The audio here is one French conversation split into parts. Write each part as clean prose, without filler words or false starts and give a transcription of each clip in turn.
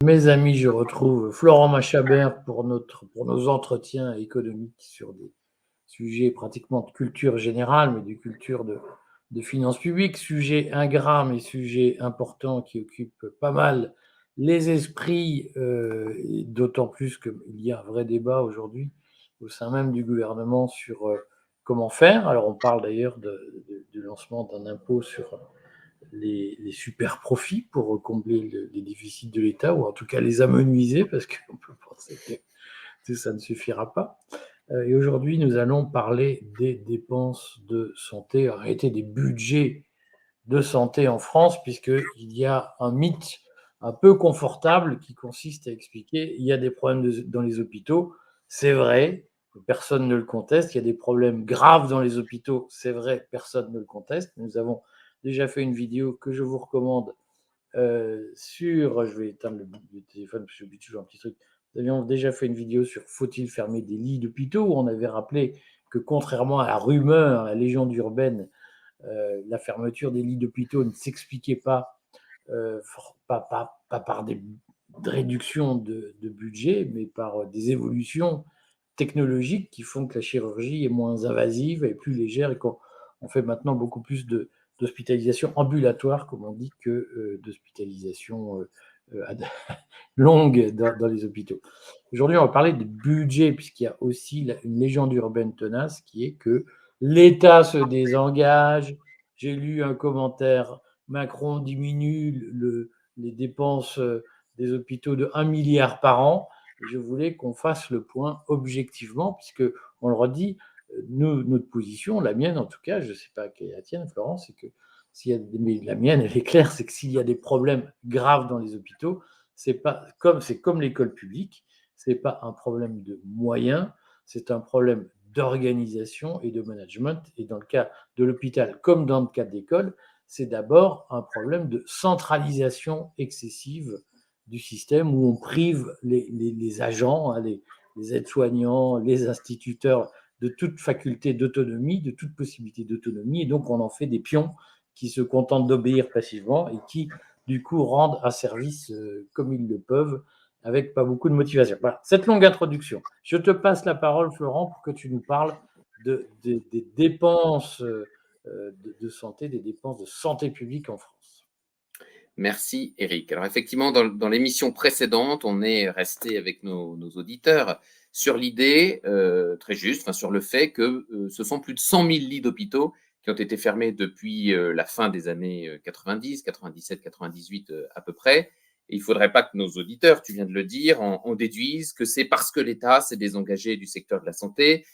Mes amis, je retrouve Florent Machabert pour nos entretiens économiques sur des sujets pratiquement de culture générale, mais de culture de finances publiques, sujet ingrat, mais sujet important qui occupe pas mal les esprits, et d'autant plus qu'il y a un vrai débat aujourd'hui au sein même du gouvernement sur comment faire. Alors on parle d'ailleurs du lancement d'un impôt sur les super profits pour combler les déficits de l'État, ou en tout cas les amenuiser, parce qu'on peut penser que ça ne suffira pas. Et aujourd'hui, nous allons parler des dépenses de santé, en réalité des budgets de santé en France, puisqu'il y a un mythe un peu confortable qui consiste à expliquer il y a des problèmes dans les hôpitaux, c'est vrai, personne ne le conteste, il y a des problèmes graves dans les hôpitaux, c'est vrai, personne ne le conteste. Nous avons déjà fait une vidéo que je vous recommande je vais éteindre le téléphone parce que j'oublie toujours un petit truc. Nous avions déjà fait une vidéo sur faut-il fermer des lits d'hôpitaux, où on avait rappelé que contrairement à la rumeur, à la légende urbaine, la fermeture des lits d'hôpitaux ne s'expliquait pas, pas par des réductions de budget, mais par des évolutions technologiques qui font que la chirurgie est moins invasive et plus légère, et qu'on on fait maintenant beaucoup plus d'hospitalisation ambulatoire, comme on dit, que d'hospitalisation longue dans les hôpitaux. Aujourd'hui, on va parler de budget, puisqu'il y a aussi une légende urbaine tenace qui est que l'État se désengage. J'ai lu un commentaire, Macron diminue les dépenses des hôpitaux de 1 milliard par an. Et je voulais qu'on fasse le point objectivement, puisque, on le redit, nous, notre position, la mienne en tout cas, je ne sais pas quelle est la tienne, Florence, c'est que mais la mienne, elle est claire, c'est que s'il y a des problèmes graves dans les hôpitaux, c'est comme l'école publique, c'est pas un problème de moyens, c'est un problème d'organisation et de management. Et dans le cas de l'hôpital, comme dans le cas de l'école, c'est d'abord un problème de centralisation excessive du système, où on prive les agents, hein, les aides-soignants, les instituteurs, de toute faculté d'autonomie, de toute possibilité d'autonomie, et donc on en fait des pions qui se contentent d'obéir passivement et qui, du coup, rendent un service comme ils le peuvent, avec pas beaucoup de motivation. Voilà, cette longue introduction. Je te passe la parole, Florent, pour que tu nous parles des dépenses de santé, des dépenses de santé publique en France. Merci Eric. Alors effectivement, dans l'émission précédente, on est resté avec nos auditeurs sur l'idée très juste, enfin, sur le fait que ce sont plus de 100 000 lits d'hôpitaux qui ont été fermés depuis la fin des années 90, 97, 98 à peu près. Et il ne faudrait pas que nos auditeurs, tu viens de le dire, en déduisent que c'est parce que l'État s'est désengagé du secteur de la santé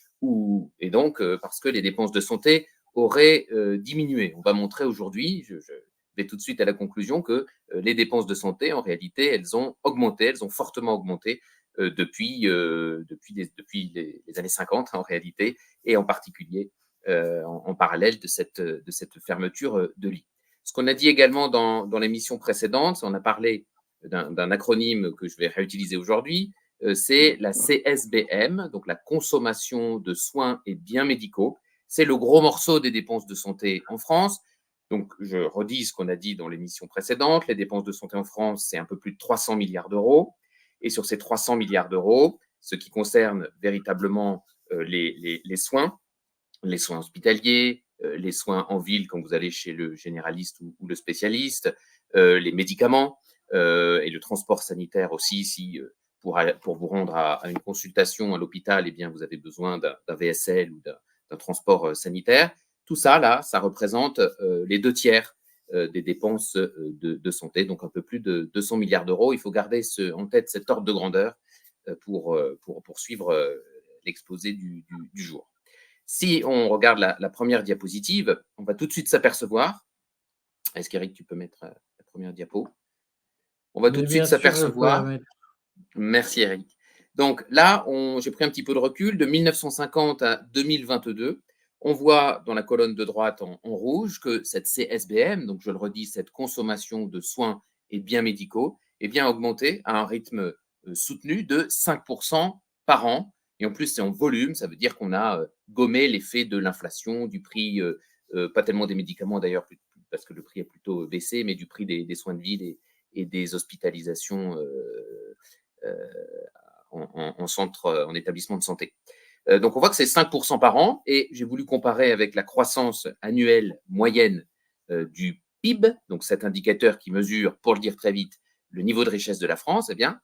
et donc parce que les dépenses de santé auraient diminué. On va montrer aujourd'hui, je vais tout de suite à la conclusion que les dépenses de santé, en réalité, elles ont augmenté, elles ont fortement augmenté depuis les années 50, en réalité, et en particulier en parallèle de cette fermeture de lits. Ce qu'on a dit également dans l'émission précédente, on a parlé d'un acronyme que je vais réutiliser aujourd'hui, c'est la CSBM, donc la consommation de soins et biens médicaux. C'est le gros morceau des dépenses de santé en France. Donc, je redis ce qu'on a dit dans l'émission précédente. Les dépenses de santé en France, c'est un peu plus de 300 milliards d'euros. Et sur ces 300 milliards d'euros, ce qui concerne véritablement les soins hospitaliers, les soins en ville quand vous allez chez le généraliste ou le spécialiste, les médicaments et le transport sanitaire aussi, si pour vous rendre à une consultation à l'hôpital, eh bien, vous avez besoin d'un VSL ou d'un transport sanitaire. Tout ça, là, ça représente les 2 tiers des dépenses de santé, donc un peu plus de 200 milliards d'euros. Il faut garder en tête cet ordre de grandeur pour suivre l'exposé du jour. Si on regarde la première diapositive, on va tout de suite s'apercevoir. Est-ce qu'Eric, tu peux mettre la première diapo? On va tout Mais de suite bien sûr, je peux la s'apercevoir. mettre. Merci Eric. Donc là, j'ai pris un petit peu de recul. De 1950 à 2022, on voit dans la colonne de droite en rouge que cette CSBM, donc je le redis, cette consommation de soins et biens médicaux, est bien augmentée à un rythme soutenu de 5% par an. Et en plus, c'est en volume, ça veut dire qu'on a gommé l'effet de l'inflation, du prix, pas tellement des médicaments d'ailleurs, parce que le prix a plutôt baissé, mais du prix des soins de ville et des hospitalisations en établissement de santé. Donc, on voit que c'est 5% par an et j'ai voulu comparer avec la croissance annuelle moyenne du PIB, donc cet indicateur qui mesure, pour le dire très vite, le niveau de richesse de la France, eh bien,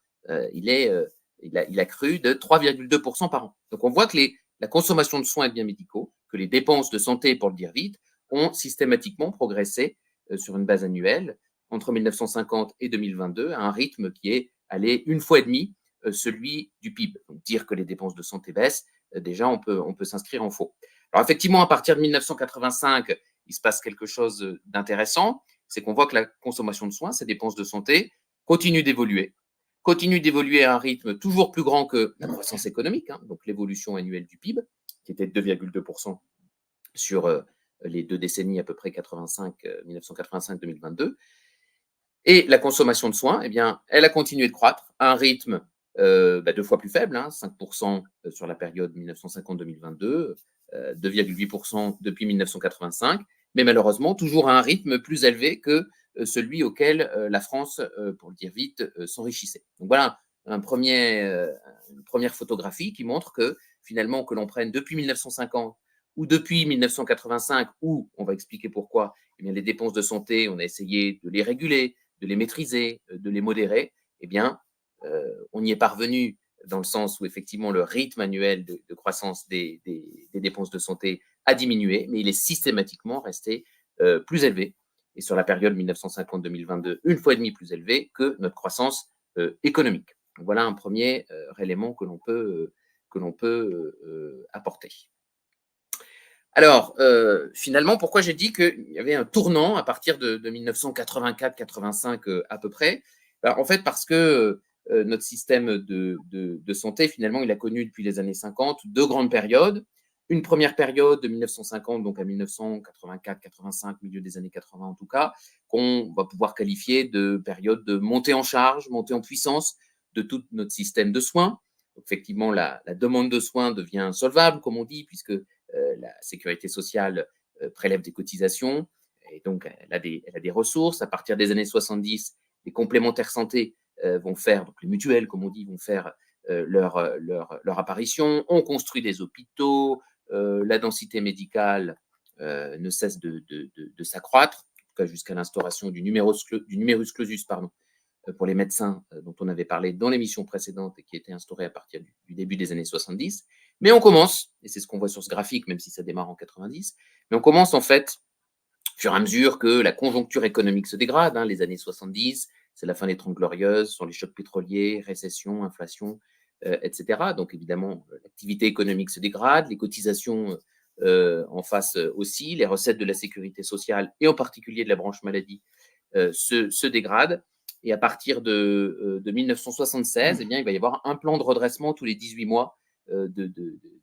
il a cru de 3,2% par an. Donc, on voit que la consommation de soins et de biens médicaux, que les dépenses de santé, pour le dire vite, ont systématiquement progressé sur une base annuelle entre 1950 et 2022 à un rythme qui est allé une fois et demie celui du PIB. Donc, dire que les dépenses de santé baissent, déjà, on peut s'inscrire en faux. Alors, effectivement, à partir de 1985, il se passe quelque chose d'intéressant, c'est qu'on voit que la consommation de soins, ces dépenses de santé, continue d'évoluer à un rythme toujours plus grand que la croissance économique, donc l'évolution annuelle du PIB, qui était de 2,2% sur les 2 décennies à peu près 1985-2022. Et la consommation de soins, eh bien, elle a continué de croître à un rythme 2 fois plus faible, 5% sur la période 1950-2022, 2,8% depuis 1985, mais malheureusement toujours à un rythme plus élevé que celui auquel la France, pour le dire vite, s'enrichissait. Donc voilà une première photographie qui montre que finalement, que l'on prenne depuis 1950 ou depuis 1985, où on va expliquer pourquoi, eh bien, les dépenses de santé, on a essayé de les réguler, de les maîtriser, de les modérer, eh bien, on y est parvenu dans le sens où effectivement le rythme annuel de croissance des dépenses de santé a diminué, mais il est systématiquement resté plus élevé. Et sur la période 1950-2022, une fois et demie plus élevé que notre croissance économique. Donc voilà un premier élément que l'on peut apporter. Alors, finalement, pourquoi j'ai dit qu'il y avait un tournant à partir de 1984-85 à peu près? En fait, parce que notre système de santé, finalement, il a connu depuis les années 50 deux grandes périodes. Une première période de 1950 donc à 1984-85, milieu des années 80 en tout cas, qu'on va pouvoir qualifier de période de montée en charge, montée en puissance de tout notre système de soins. Donc, effectivement, la demande de soins devient insolvable, comme on dit, puisque la sécurité sociale prélève des cotisations et donc elle a des ressources. À partir des années 70, les complémentaires santé vont faire, donc les mutuelles, comme on dit, vont faire leur apparition. On construit des hôpitaux, la densité médicale ne cesse de s'accroître, en tout cas jusqu'à l'instauration du numerus clausus pour les médecins dont on avait parlé dans l'émission précédente et qui a été instauré à partir du début des années 70. Mais on commence, et c'est ce qu'on voit sur ce graphique, même si ça démarre en 90, mais on commence en fait, au fur et à mesure que la conjoncture économique se dégrade, les années 70, c'est la fin des 30 glorieuses, sur les chocs pétroliers, récession, inflation, etc. Donc évidemment, l'activité économique se dégrade, les cotisations en face aussi, les recettes de la sécurité sociale, et en particulier de la branche maladie, se dégradent. Et à partir de 1976, eh bien, il va y avoir un plan de redressement tous les 18 mois des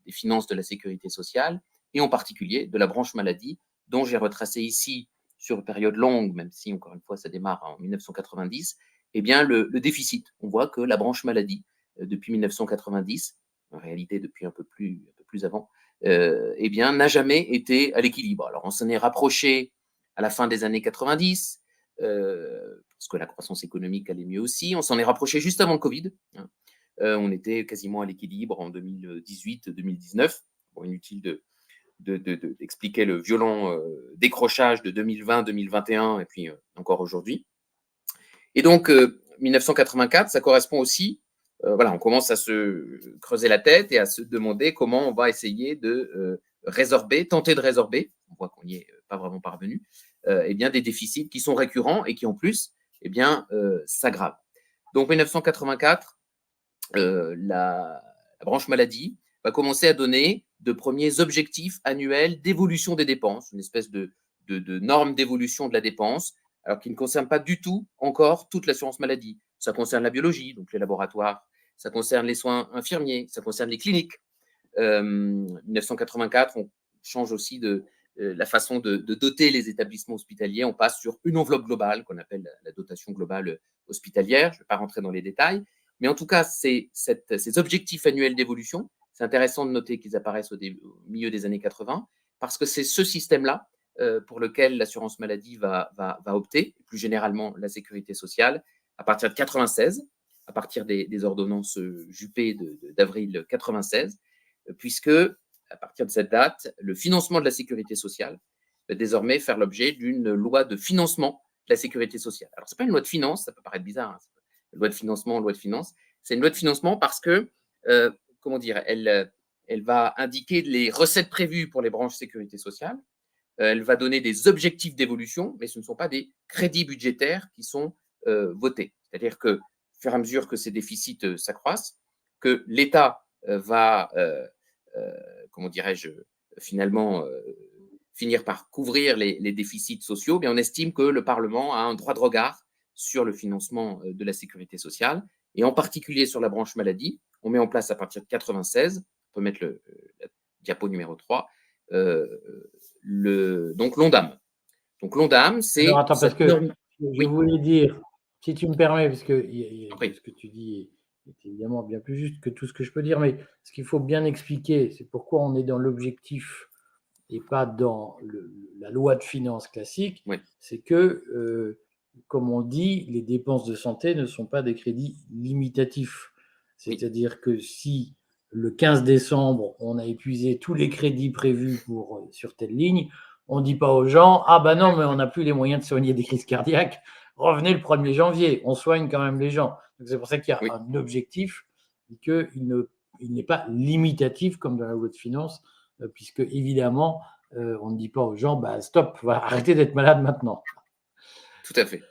finances de la sécurité sociale, et en particulier de la branche maladie, dont j'ai retracé ici, sur une période longue, même si, encore une fois, ça démarre en 1990, eh bien, le déficit. On voit que la branche maladie, depuis 1990, en réalité depuis un peu plus avant, eh bien, n'a jamais été à l'équilibre. Alors, on s'en est rapproché à la fin des années 90, parce que la croissance économique allait mieux aussi. On s'en est rapproché juste avant le Covid. On était quasiment à l'équilibre en 2018-2019. Bon, inutile d'expliquer le violent décrochage de 2020-2021 et puis encore aujourd'hui. Et donc, 1984, ça correspond aussi, voilà, on commence à se creuser la tête et à se demander comment on va essayer de tenter de résorber, on voit qu'on n'y est pas vraiment parvenu, eh bien, des déficits qui sont récurrents et qui, en plus, eh bien, s'aggravent. Donc, 1984, la branche maladie va commencer à donner de premiers objectifs annuels d'évolution des dépenses, une espèce de norme d'évolution de la dépense, alors qui ne concerne pas du tout encore toute l'assurance maladie. Ça concerne la biologie, donc les laboratoires, ça concerne les soins infirmiers, ça concerne les cliniques. 1984, on change aussi la façon de doter les établissements hospitaliers. On passe sur une enveloppe globale qu'on appelle la dotation globale hospitalière. Je ne vais pas rentrer dans les détails. Mais en tout cas, ces objectifs annuels d'évolution, c'est intéressant de noter qu'ils apparaissent au milieu des années 80, parce que c'est ce système-là pour lequel l'assurance maladie va opter, plus généralement la sécurité sociale, à partir de 96, à partir des ordonnances Juppé d'avril 96, puisque à partir de cette date, le financement de la sécurité sociale va désormais faire l'objet d'une loi de financement de la sécurité sociale. Alors, ce n'est pas une loi de finances, ça peut paraître bizarre, hein, loi de financement, loi de finances. C'est une loi de financement parce que, comment dire, elle va indiquer les recettes prévues pour les branches sécurité sociale. Elle va donner des objectifs d'évolution, mais ce ne sont pas des crédits budgétaires qui sont votés. C'est-à-dire que, au fur et à mesure que ces déficits s'accroissent, que l'État va, comment dirais-je, finalement finir par couvrir les déficits sociaux, mais on estime que le Parlement a un droit de regard sur le financement de la sécurité sociale, et en particulier sur la branche maladie. On met en place à partir de 96, on peut mettre la diapo numéro 3, donc l'ONDAM. Donc l'ONDAM, Alors c'est attends, parce cette que norme. je Oui, voulais dire, si tu me permets, parce que après. ce que tu dis est évidemment bien plus juste que tout ce que je peux dire, mais ce qu'il faut bien expliquer, c'est pourquoi on est dans l'objectif et pas dans la loi de finances classique, Oui, c'est que, comme on dit, les dépenses de santé ne sont pas des crédits limitatifs. oui, C'est-à-dire que si le 15 décembre, on a épuisé tous les crédits prévus sur telle ligne, on ne dit pas aux gens, ah ben non, mais on n'a plus les moyens de soigner des crises cardiaques, revenez le 1er janvier, on soigne quand même les gens. Donc c'est pour ça qu'il y a oui. un objectif et qu'il n'est pas limitatif comme dans la loi de finances, puisque évidemment, on ne dit pas aux gens, bah, stop, voilà, arrêtez d'être malade maintenant. Tout à fait.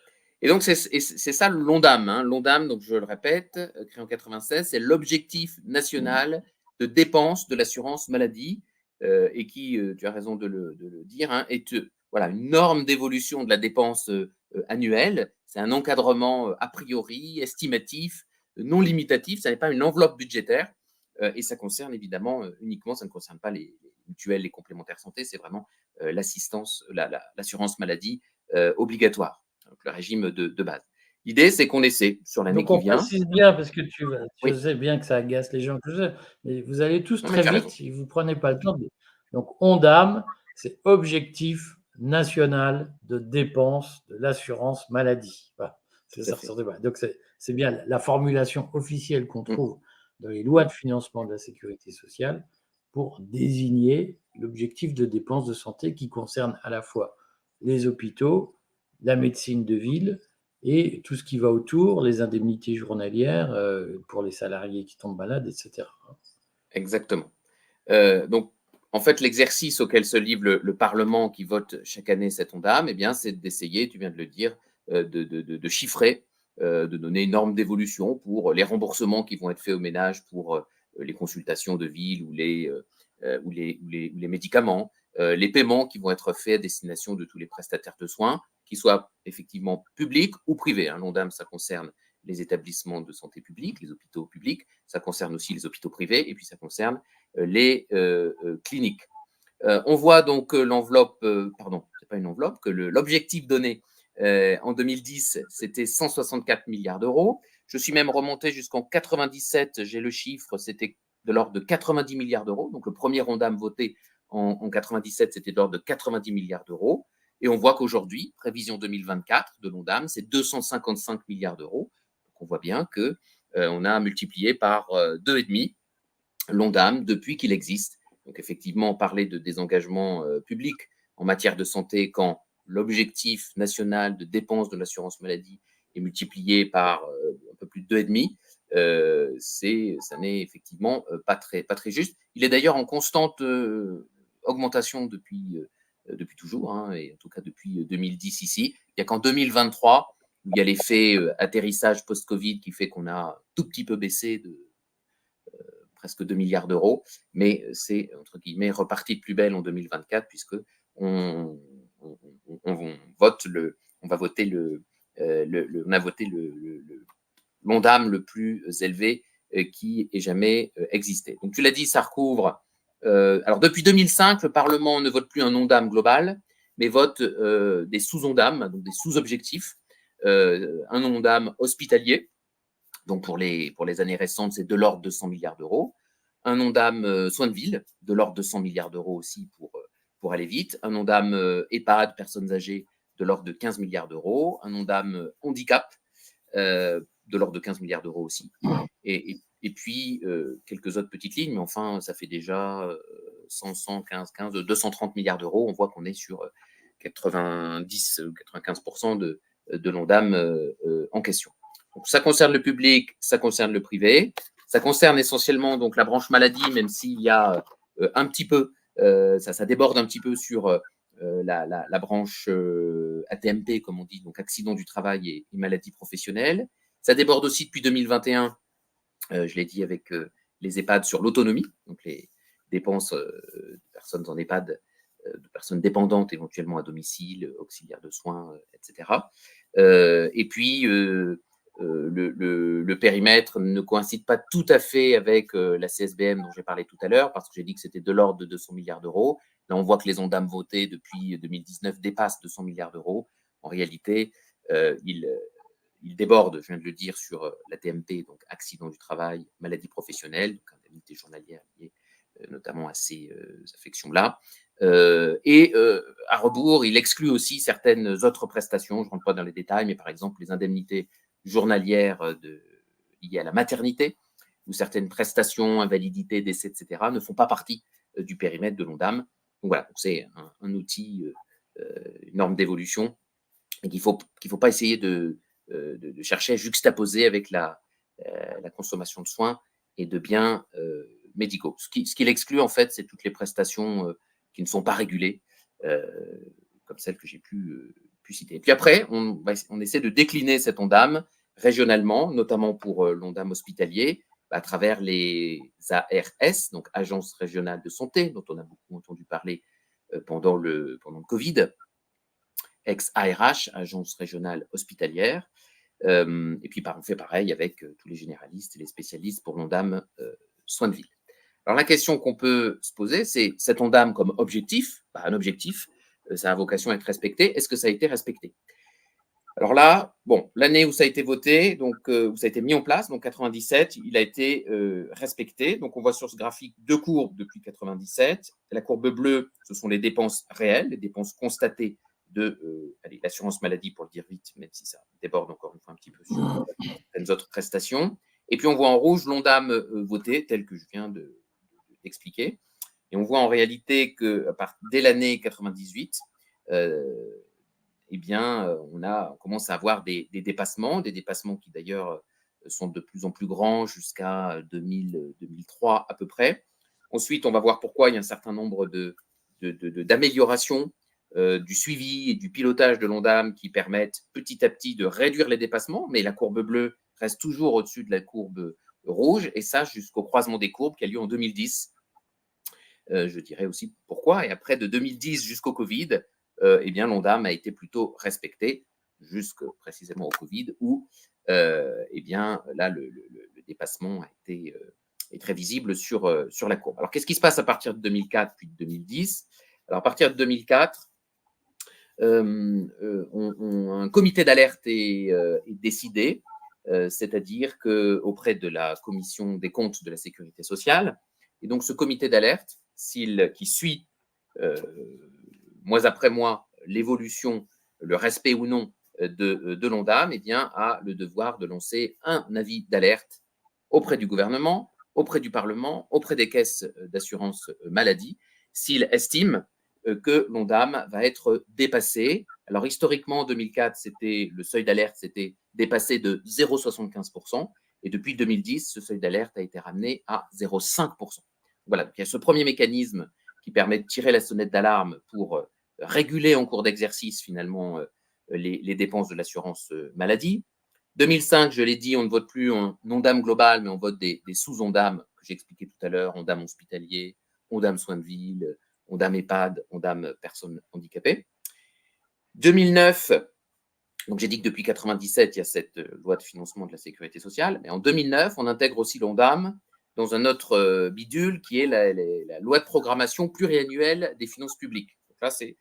Et donc, c'est ça l'ONDAM. Hein. L'ONDAM, donc je le répète, créé en 96, c'est l'objectif national de dépenses de l'assurance maladie et qui, tu as raison de le dire, hein, est voilà, une norme d'évolution de la dépense annuelle. C'est un encadrement a priori, estimatif, non limitatif. Ça n'est pas une enveloppe budgétaire et ça concerne évidemment uniquement, ça ne concerne pas les mutuelles, les complémentaires santé, c'est vraiment l'assistance, l'assurance maladie obligatoire. Donc, le régime de base. L'idée, c'est qu'on essaie sur l'année Donc qui on vient. précise bien, parce que je Oui, sais bien que ça agace les gens, mais vous allez tous non, mais très tu as vite raison. si vous ne prenez pas le temps. Donc ONDAM, c'est Objectif national de dépenses de l'assurance maladie. Voilà. Tout à Ça fait. ressort de là. Donc c'est bien la formulation officielle qu'on Mm. trouve dans les lois de financement de la sécurité sociale pour désigner l'objectif de dépenses de santé qui concerne à la fois les hôpitaux, la médecine de ville, et tout ce qui va autour, les indemnités journalières pour les salariés qui tombent malades, etc. Exactement. Donc, en fait, l'exercice auquel se livre le Parlement qui vote chaque année cet ONDAM, eh bien, c'est d'essayer, tu viens de le dire, de chiffrer, de donner une norme d'évolution pour les remboursements qui vont être faits aux ménages pour les consultations de ville ou les médicaments, les paiements qui vont être faits à destination de tous les prestataires de soins, qu'ils soient effectivement publics ou privés. Hein. L'ONDAM, ça concerne les établissements de santé publics, les hôpitaux publics, ça concerne aussi les hôpitaux privés, et puis ça concerne les cliniques. On voit donc que l'enveloppe, pardon, c'est pas une enveloppe, que l'objectif donné en 2010, c'était 164 milliards d'euros. Je suis même remonté jusqu'en 97, j'ai le chiffre, c'était de l'ordre de 90 milliards d'euros. Donc le premier ONDAM voté en 97, c'était de l'ordre de 90 milliards d'euros. Et on voit qu'aujourd'hui, prévision 2024 de l'ONDAM, c'est 255 milliards d'euros. Donc on voit bien que on a multiplié par 2,5 l'ONDAM depuis qu'il existe. Donc effectivement, parler de désengagement public en matière de santé quand l'objectif national de dépenses de l'assurance maladie est multiplié par un peu plus de 2,5, ça n'est effectivement pas très juste. Il est d'ailleurs en constante augmentation depuis toujours, hein, et en tout cas depuis 2010 ici. Il n'y a qu'en 2023 où il y a l'effet atterrissage post-Covid qui fait qu'on a tout petit peu baissé de presque 2 milliards d'euros, mais c'est, entre guillemets, reparti de plus belle en 2024, puisque on va voter on a voté l'ONDAM le plus élevé qui ait jamais existé. Donc tu l'as dit, ça recouvre. Alors depuis 2005, le Parlement ne vote plus un ONDAM global, mais vote des sous-ONDAM, donc des sous-objectifs. Un ONDAM hospitalier, donc pour les années récentes, c'est de l'ordre de 100 milliards d'euros. Un ONDAM soins de ville, de l'ordre de 100 milliards d'euros aussi pour aller vite. Un ONDAM EHPAD, personnes âgées, de l'ordre de 15 milliards d'euros. Un ONDAM handicap, de l'ordre de 15 milliards d'euros aussi. Et puis, quelques autres petites lignes, mais enfin, ça fait déjà 115, 230 milliards d'euros. On voit qu'on est sur 90 ou 95% de l'Ondam en question. Donc, ça concerne le public, ça concerne le privé, ça concerne essentiellement donc la branche maladie, même s'il y a un petit peu, ça déborde un petit peu sur la branche ATMP, comme on dit, donc accident du travail et maladie professionnelle. Ça déborde aussi depuis 2021, je l'ai dit, avec les EHPAD sur l'autonomie, donc les dépenses de personnes en EHPAD, de personnes dépendantes éventuellement à domicile, auxiliaires de soins, etc. Et puis, le périmètre ne coïncide pas tout à fait avec la CSBM dont j'ai parlé tout à l'heure, parce que j'ai dit que c'était de l'ordre de 200 milliards d'euros. Là, on voit que les Ondam votés depuis 2019 dépassent 200 milliards d'euros. En réalité, il déborde, je viens de le dire, sur la TMP, donc accident du travail, maladie professionnelle, donc indemnité journalière liée notamment à ces affections-là. Et à rebours, il exclut aussi certaines autres prestations, je ne rentre pas dans les détails, mais par exemple les indemnités journalières liées à la maternité, ou certaines prestations, invalidité, décès, etc., ne font pas partie du périmètre de l'Ondam. Donc voilà, c'est un outil, une norme d'évolution, et qu'il ne faut pas essayer de chercher à juxtaposer avec la consommation de soins et de biens médicaux. Ce qu'il exclut, en fait, c'est toutes les prestations qui ne sont pas régulées, comme celles que j'ai pu citer. Et puis après, on essaie de décliner cet Ondam régionalement, notamment pour l'Ondam hospitalier, à travers les ARS, donc Agences régionales de santé, dont on a beaucoup entendu parler pendant le Covid, ex-ARH, Agence régionale hospitalière. Et puis, on fait pareil avec tous les généralistes et les spécialistes pour l'Ondam soins de ville. Alors, la question qu'on peut se poser, c'est cet Ondam comme objectif, un objectif, ça a vocation à être respecté. Est-ce que ça a été respecté? Alors là, bon, l'année où ça a été voté, donc où ça a été mis en place, donc 97, il a été respecté. Donc, on voit sur ce graphique deux courbes depuis 97. La courbe bleue, ce sont les dépenses réelles, les dépenses constatées de l'assurance maladie, pour le dire vite, même si ça déborde encore une fois un petit peu sur certaines autres prestations. Et puis, on voit en rouge l'Ondam voté, tel que je viens d'expliquer. Et on voit en réalité que dès l'année 98, eh bien, on commence à avoir des dépassements qui d'ailleurs sont de plus en plus grands jusqu'à 2003 à peu près. Ensuite, on va voir pourquoi il y a un certain nombre d'améliorations du suivi et du pilotage de l'Ondam qui permettent petit à petit de réduire les dépassements, mais la courbe bleue reste toujours au-dessus de la courbe rouge, et ça jusqu'au croisement des courbes qui a lieu en 2010. Je dirais aussi pourquoi. Et après, de 2010 jusqu'au Covid, eh bien, l'Ondam a été plutôt respecté, précisément au Covid, où eh bien, là, le dépassement est très visible sur la courbe. Alors, qu'est-ce qui se passe à partir de 2004 puis de 2010? Alors, à partir de 2004, un comité d'alerte est décidé, c'est-à-dire qu'auprès de la commission des comptes de la sécurité sociale, et donc ce comité d'alerte, qui suit mois après mois l'évolution, le respect ou non de l'Ondam, eh bien, a le devoir de lancer un avis d'alerte auprès du gouvernement, auprès du Parlement, auprès des caisses d'assurance maladie, s'il estime que l'Ondam va être dépassé. Alors, historiquement, en 2004, le seuil d'alerte s'était dépassé de 0,75%, et depuis 2010, ce seuil d'alerte a été ramené à 0,5%. Voilà, donc il y a ce premier mécanisme qui permet de tirer la sonnette d'alarme pour réguler en cours d'exercice, finalement, les dépenses de l'assurance maladie. 2005, je l'ai dit, on ne vote plus un Ondam global, mais on vote des sous-Ondam que j'ai expliqué tout à l'heure, Ondam hospitalier, Ondam soins de ville, Ondam EHPAD, Ondam personnes handicapées. 2009, donc j'ai dit que depuis 97, il y a cette loi de financement de la sécurité sociale, mais en 2009, on intègre aussi l'Ondam dans un autre bidule qui est la loi de programmation pluriannuelle des finances publiques. Donc là, c'est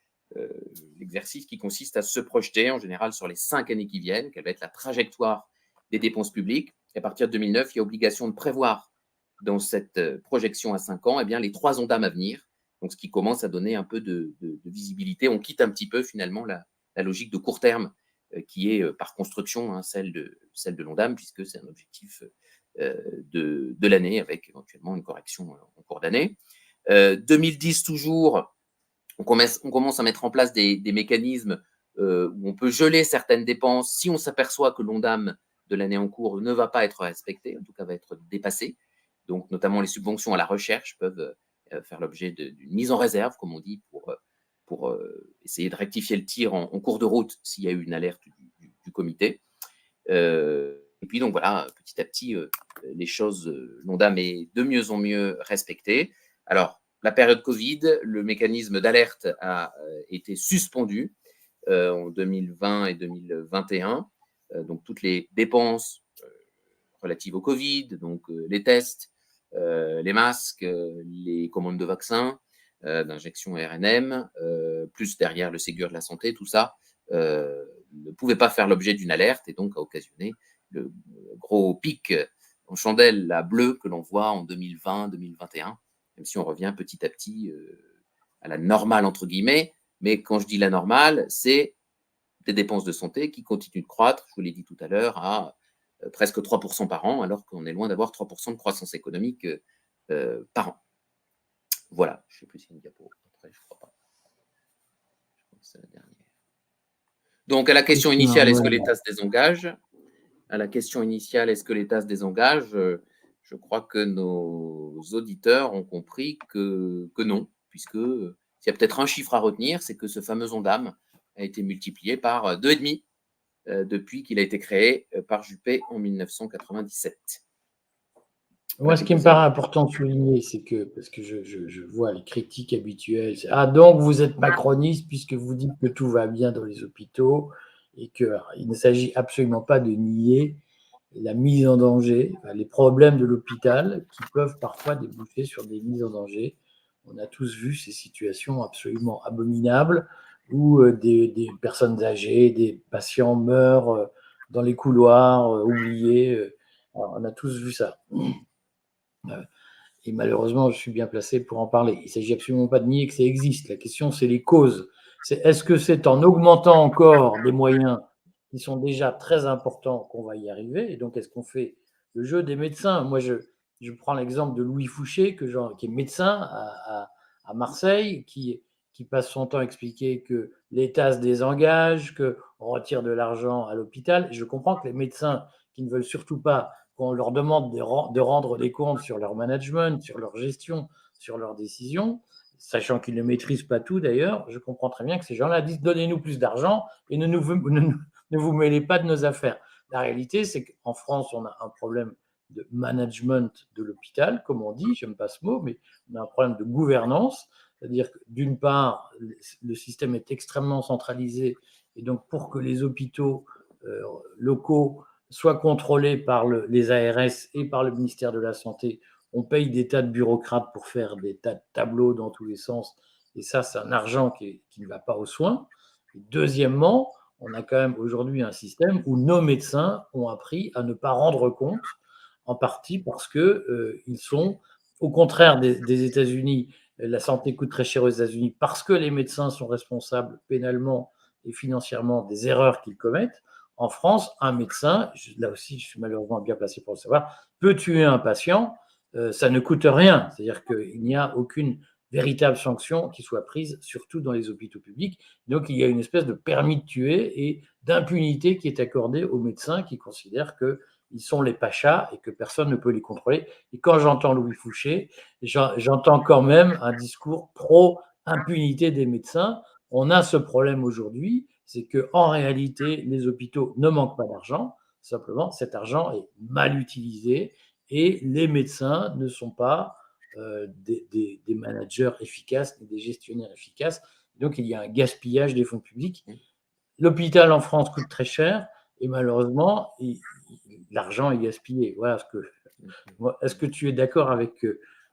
l'exercice qui consiste à se projeter en général sur les 5 années qui viennent, quelle va être la trajectoire des dépenses publiques. Et à partir de 2009, il y a obligation de prévoir dans cette projection à 5 ans, eh bien, les 3 Ondam à venir, donc ce qui commence à donner un peu de visibilité. On quitte un petit peu finalement la logique de court terme qui est par construction celle de l'Ondam, puisque c'est un objectif de l'année, avec éventuellement une correction en cours d'année. 2010 toujours, on commence à mettre en place des mécanismes où on peut geler certaines dépenses si on s'aperçoit que l'Ondam de l'année en cours ne va pas être respecté, en tout cas va être dépassé. Donc, notamment les subventions à la recherche peuvent faire l'objet d'une mise en réserve, comme on dit, pour essayer de rectifier le tir en cours de route s'il y a eu une alerte du comité. Et puis, donc voilà, petit à petit, les choses, l'Ondam est de mieux en mieux respecté. Alors, la période Covid, le mécanisme d'alerte a été suspendu en 2020 et 2021. Donc, toutes les dépenses relatives au Covid, donc les tests, les masques, les commandes de vaccins, d'injection RNM, plus derrière le Ségur de la santé, tout ça ne pouvait pas faire l'objet d'une alerte et donc a occasionné le gros pic en chandelle à bleu que l'on voit en 2020-2021, même si on revient petit à petit à la normale, entre guillemets. Mais quand je dis la normale, c'est des dépenses de santé qui continuent de croître, je vous l'ai dit tout à l'heure, à presque 3% par an, alors qu'on est loin d'avoir 3% de croissance économique par an. Voilà, je ne sais plus si y a une diapo après, je ne crois pas. Je crois que c'est la dernière. Donc, à la question initiale, est-ce que l'État se désengage? À la question initiale, est-ce que l'État se désengage? Je crois que nos auditeurs ont compris que non, puisque s'il y a peut-être un chiffre à retenir, c'est que ce fameux Ondam a été multiplié par 2,5 depuis qu'il a été créé par Juppé en 1997. Moi, ce qui me paraît important de souligner, c'est que, parce que je vois les critiques habituelles, ah, donc vous êtes macroniste puisque vous dites que tout va bien dans les hôpitaux et qu'il ne s'agit absolument pas de nier la mise en danger, les problèmes de l'hôpital qui peuvent parfois déboucher sur des mises en danger. On a tous vu ces situations absolument abominables où des personnes âgées, des patients meurent dans les couloirs oubliés. On a tous vu ça. Et malheureusement, je suis bien placé pour en parler. Il ne s'agit absolument pas de nier que ça existe. La question, c'est les causes. Est-ce que c'est en augmentant encore des moyens qui sont déjà très importants qu'on va y arriver? Et donc, est-ce qu'on fait le jeu des médecins? Moi, je prends l'exemple de Louis Fouché, qui est médecin à Marseille, qui passe son temps à expliquer que l'État se désengage, qu'on retire de l'argent à l'hôpital. Je comprends que les médecins qui ne veulent surtout pas qu'on leur demande de rendre des comptes sur leur management, sur leur gestion, sur leurs décisions, sachant qu'ils ne maîtrisent pas tout d'ailleurs, je comprends très bien que ces gens-là disent donnez-nous plus d'argent et ne vous mêlez pas de nos affaires. La réalité, c'est qu'en France, on a un problème de management de l'hôpital, comme on dit, j'aime pas ce mot, mais on a un problème de gouvernance, c'est-à-dire que d'une part, le système est extrêmement centralisé et donc pour que les hôpitaux locaux soit contrôlés par les ARS et par le ministère de la Santé. On paye des tas de bureaucrates pour faire des tas de tableaux dans tous les sens. Et ça, c'est un argent qui ne va pas aux soins. Et deuxièmement, on a quand même aujourd'hui un système où nos médecins ont appris à ne pas rendre compte, en partie parce qu'ils sont, au contraire des États-Unis, la santé coûte très cher aux États-Unis parce que les médecins sont responsables pénalement et financièrement des erreurs qu'ils commettent. En France, un médecin, là aussi je suis malheureusement bien placé pour le savoir, peut tuer un patient, ça ne coûte rien. C'est-à-dire qu'il n'y a aucune véritable sanction qui soit prise, surtout dans les hôpitaux publics. Donc il y a une espèce de permis de tuer et d'impunité qui est accordée aux médecins qui considèrent qu'ils sont les pachas et que personne ne peut les contrôler. Et quand j'entends Louis Fouché, j'entends quand même un discours pro-impunité des médecins. On a ce problème aujourd'hui, c'est qu'en réalité, les hôpitaux ne manquent pas d'argent, simplement cet argent est mal utilisé et les médecins ne sont pas des managers efficaces ni des gestionnaires efficaces. Donc il y a un gaspillage des fonds publics. L'hôpital en France coûte très cher et malheureusement, l'argent est gaspillé. Voilà ce que. Est-ce que tu es d'accord avec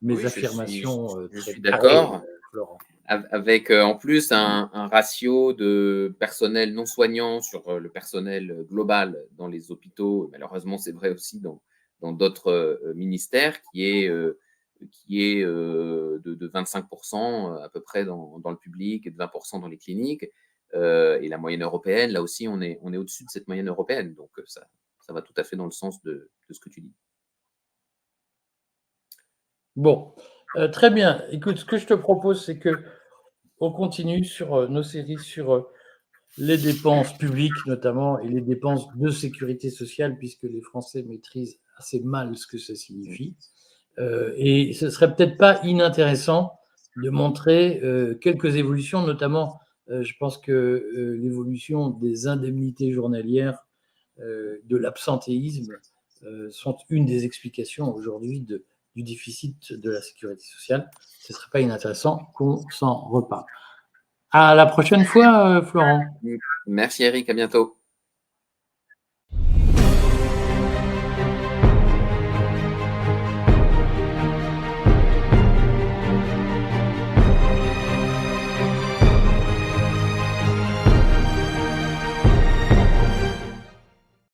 mes affirmations je suis très carrées, d'accord. Florent? Avec en plus un ratio de personnel non soignant sur le personnel global dans les hôpitaux, malheureusement c'est vrai aussi dans d'autres ministères, qui est de 25% à peu près dans le public et de 20% dans les cliniques. et la moyenne européenne, là aussi, on est au-dessus de cette moyenne européenne. Donc, ça va tout à fait dans le sens de ce que tu dis. Bon, très bien. Écoute, ce que je te propose, c'est qu'on continue sur nos séries sur les dépenses publiques notamment et les dépenses de sécurité sociale, puisque les Français maîtrisent assez mal ce que ça signifie. Et ce serait peut-être pas inintéressant de montrer quelques évolutions, notamment, je pense que l'évolution des indemnités journalières, de l'absentéisme, sont une des explications aujourd'hui du déficit de la sécurité sociale. Ce ne serait pas inintéressant qu'on s'en reparle. À la prochaine fois, Florent. Merci Eric, à bientôt.